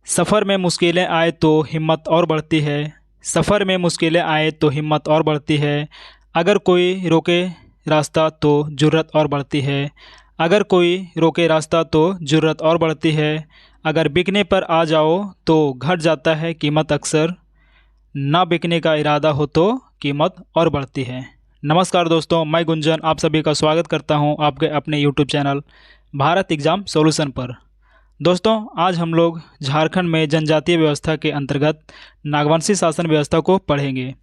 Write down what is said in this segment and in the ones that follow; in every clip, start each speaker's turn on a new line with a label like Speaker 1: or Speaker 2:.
Speaker 1: सफ़र में मुश्किलें आए तो हिम्मत और बढ़ती है। सफ़र में मुश्किलें आए तो हिम्मत और बढ़ती है। अगर कोई रोके रास्ता तो जुर्रत और बढ़ती है। अगर कोई रोके रास्ता तो जुर्रत और बढ़ती है। अगर बिकने पर आ जाओ तो घट जाता है कीमत अक्सर। ना बिकने का इरादा हो तो कीमत और बढ़ती है। नमस्कार दोस्तों, मैं गुंजन आप सभी का स्वागत करता हूं आपके अपने YouTube channel Bharat exam solution पर। दोस्तों, आज हम लोग झारखंड में जनजातीय व्यवस्था के अंतर्गत नागवंशी शासन व्यवस्था को पढ़ेंगे।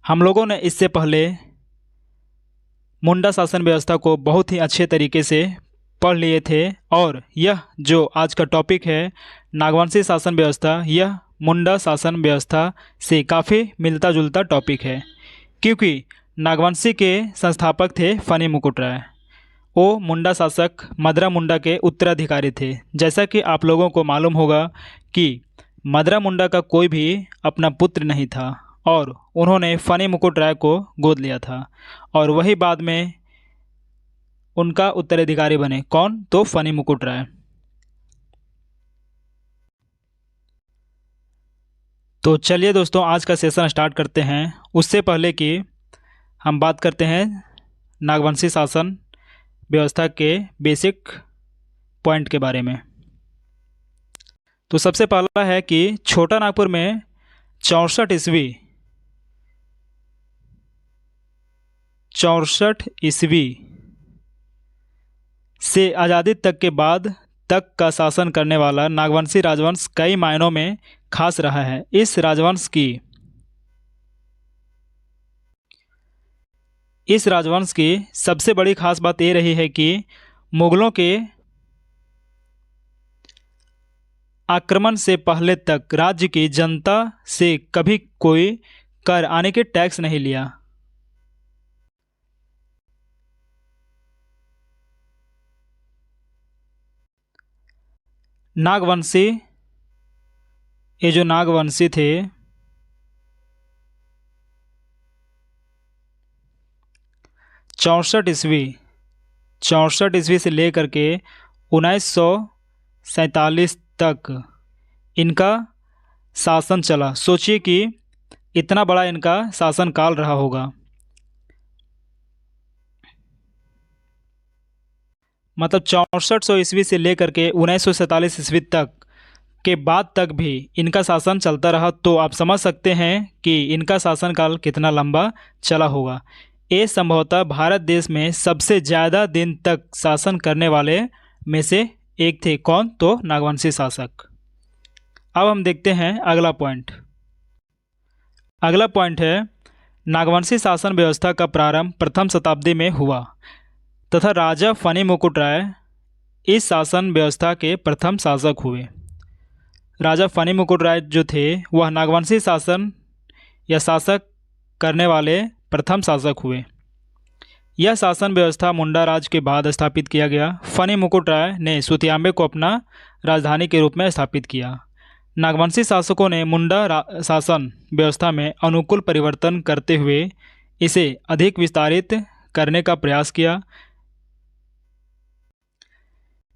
Speaker 1: हम लोगों ने इससे पहले मुंडा शासन व्यवस्था को बहुत ही अच्छे तरीके से पढ़ लिए थे और यह जो आज का टॉपिक है नागवंशी शासन व्यवस्था, यह मुंडा शासन व्यवस्था से काफ़ी मिलता जुलता टॉपिक है, क्योंकि नागवंशी के संस्थापक थे फनी मुकुट राय। वो मुंडा शासक मदरा मुंडा के उत्तराधिकारी थे। जैसा कि आप लोगों को मालूम होगा कि मदरा मुंडा का कोई भी अपना पुत्र नहीं था और उन्होंने फनी मुकुट राय को गोद लिया था और वही बाद में उनका उत्तराधिकारी बने। कौन? तो फनी मुकुट राय। तो चलिए दोस्तों, आज का सेशन स्टार्ट करते हैं। उससे पहले कि हम बात करते हैं नागवंशी शासन व्यवस्था के बेसिक पॉइंट के बारे में। तो सबसे पहला है कि छोटा नागपुर में 64 ईस्वी से आज़ादी तक के बाद तक का शासन करने वाला नागवंशी राजवंश कई मायनों में खास रहा है। इस राजवंश की सबसे बड़ी खास बात ये रही है कि मुगलों के आक्रमण से पहले तक राज्य की जनता से कभी कोई कर आने के टैक्स नहीं लिया। नागवंशी, ये जो नागवंशी थे, चौंसठ ईस्वी से लेकर के 1947 तक इनका शासन चला। सोचिए कि इतना बड़ा इनका शासन काल रहा होगा। मतलब 6400 ईस्वी से लेकर के 1947 ईस्वी तक के बाद तक भी इनका शासन चलता रहा। तो आप समझ सकते हैं कि इनका शासनकाल कितना लंबा चला होगा। ये संभवतः भारत देश में सबसे ज़्यादा दिन तक शासन करने वाले में से एक थे। कौन? तो नागवंशी शासक। अब हम देखते हैं अगला पॉइंट। अगला पॉइंट है नागवंशी शासन व्यवस्था का प्रारंभ प्रथम शताब्दी में हुआ तथा राजा फनी मुकुट राय इस शासन व्यवस्था के प्रथम शासक हुए। राजा फनी मुकुट राय जो थे वह नागवंशी शासन या शासक करने वाले प्रथम शासक हुए। यह शासन व्यवस्था मुंडा राज के बाद स्थापित किया गया। फनी मुकुट राय ने सुतियाम्बे को अपना राजधानी के रूप में स्थापित किया। नागवंशी शासकों ने मुंडा शासन व्यवस्था में अनुकूल परिवर्तन करते हुए इसे अधिक विस्तारित करने का प्रयास किया।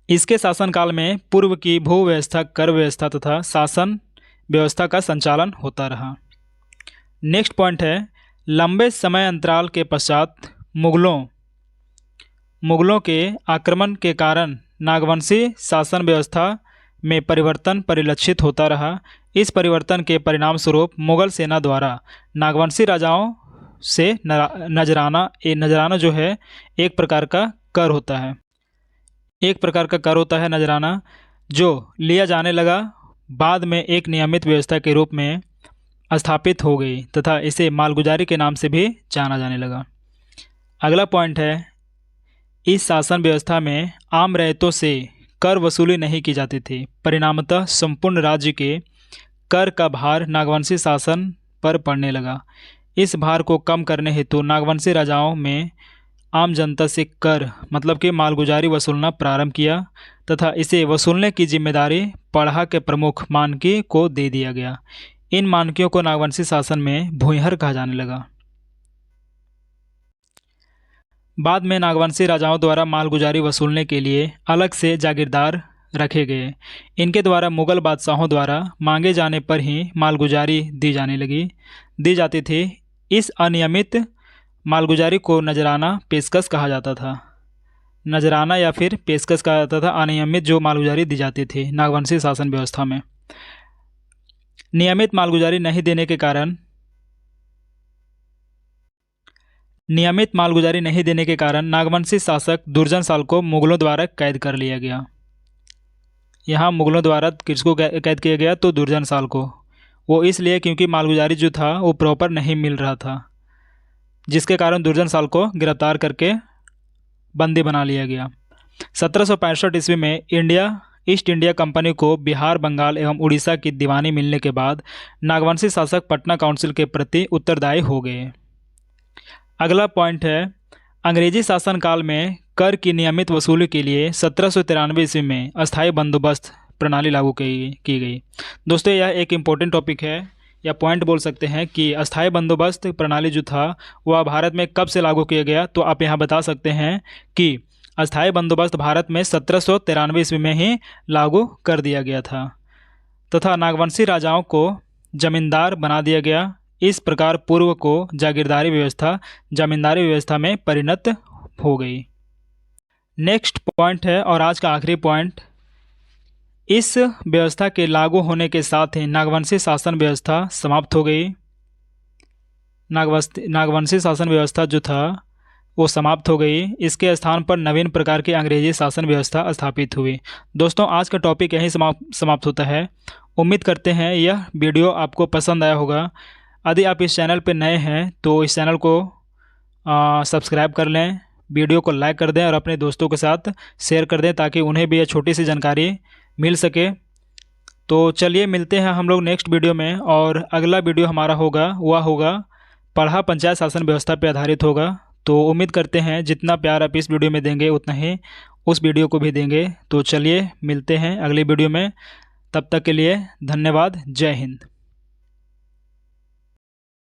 Speaker 1: इसके शासनकाल में पूर्व की भू व्यवस्था, कर व्यवस्था तथा शासन व्यवस्था का संचालन होता रहा। नेक्स्ट पॉइंट है लंबे समय अंतराल के पश्चात मुगलों के आक्रमण के कारण नागवंशी शासन व्यवस्था में परिवर्तन परिलक्षित होता रहा। इस परिवर्तन के परिणाम स्वरूप मुगल सेना द्वारा नागवंशी राजाओं से नजराना जो है एक प्रकार का कर होता है, नजराना, जो लिया जाने लगा। बाद में एक नियमित व्यवस्था के रूप में स्थापित हो गई तथा इसे मालगुजारी के नाम से भी जाना जाने लगा। अगला पॉइंट है इस शासन व्यवस्था में आम रैयतों से कर वसूली नहीं की जाती थी। परिणामतः संपूर्ण राज्य के कर का भार नागवंशी शासन पर पड़ने लगा। इस भार को कम करने हेतु नागवंशी राजाओं में आम जनता से कर मतलब कि मालगुजारी वसूलना प्रारंभ किया तथा इसे वसूलने की जिम्मेदारी पढ़ा के प्रमुख मानकी को दे दिया गया। इन मानकियों को नागवंशी शासन में भूंयहर कहा जाने लगा। बाद में नागवंशी राजाओं द्वारा मालगुजारी वसूलने के लिए अलग से जागीरदार रखे गए। इनके द्वारा मुग़ल बादशाहों द्वारा मांगे जाने पर ही मालगुजारी दी जाती थी। इस अनियमित मालगुजारी को नजराना पेशकश कहा जाता था। नजराना या फिर पेशकश कहा जाता था अनियमित जो मालगुजारी दी जाती थी नागवंशी शासन व्यवस्था में। नियमित मालगुजारी नहीं देने के कारण नागवंशी शासक दुर्जनशाल को मुगलों द्वारा कैद कर लिया गया। यहाँ मुगलों द्वारा किसको कैद किया गया? तो दुर्जनशाल को। वो इसलिए क्योंकि मालगुजारी जो था वो प्रॉपर नहीं मिल रहा था, जिसके कारण दुर्जनशाल को गिरफ्तार करके बंदी बना लिया गया। 1765 ईस्वी में ईस्ट इंडिया कंपनी को बिहार, बंगाल एवं उड़ीसा की दीवानी मिलने के बाद नागवंशी शासक पटना काउंसिल के प्रति उत्तरदायी हो गए। अगला पॉइंट है, अंग्रेजी शासनकाल में कर की नियमित वसूली के लिए 1793 ईस्वी में अस्थायी बंदोबस्त प्रणाली लागू की गई। दोस्तों यह एक इम्पोर्टेंट टॉपिक है या पॉइंट बोल सकते हैं कि अस्थायी बंदोबस्त प्रणाली जो था वह भारत में कब से लागू किया गया। तो आप यहाँ बता सकते हैं कि अस्थायी बंदोबस्त भारत में 1793 ईस्वी में ही लागू कर दिया गया था तथा नागवंशी राजाओं को जमींदार बना दिया गया। इस प्रकार पूर्व को जागीरदारी व्यवस्था जमींदारी व्यवस्था में परिणत हो गई। नेक्स्ट पॉइंट है और आज का आखिरी पॉइंट, इस व्यवस्था के लागू होने के साथ ही नागवंशी शासन व्यवस्था समाप्त हो गई। नागवंशी शासन व्यवस्था जो था वो समाप्त हो गई। इसके स्थान पर नवीन प्रकार की अंग्रेजी शासन व्यवस्था स्थापित हुई। दोस्तों आज का टॉपिक यहीं समाप्त होता है। उम्मीद करते हैं यह वीडियो आपको पसंद आया होगा। यदि आप इस चैनल पर नए हैं तो इस चैनल को सब्सक्राइब कर लें, वीडियो को लाइक कर दें और अपने दोस्तों के साथ शेयर कर दें ताकि उन्हें भी यह छोटी सी जानकारी मिल सके। तो चलिए मिलते हैं हम लोग नेक्स्ट वीडियो में, और अगला वीडियो हमारा होगा पढ़ा पंचायत शासन व्यवस्था पर आधारित होगा। तो उम्मीद करते हैं जितना प्यार आप इस वीडियो में देंगे उतना ही उस वीडियो को भी देंगे। तो चलिए मिलते हैं अगली वीडियो में, तब तक के लिए धन्यवाद। जय हिंद।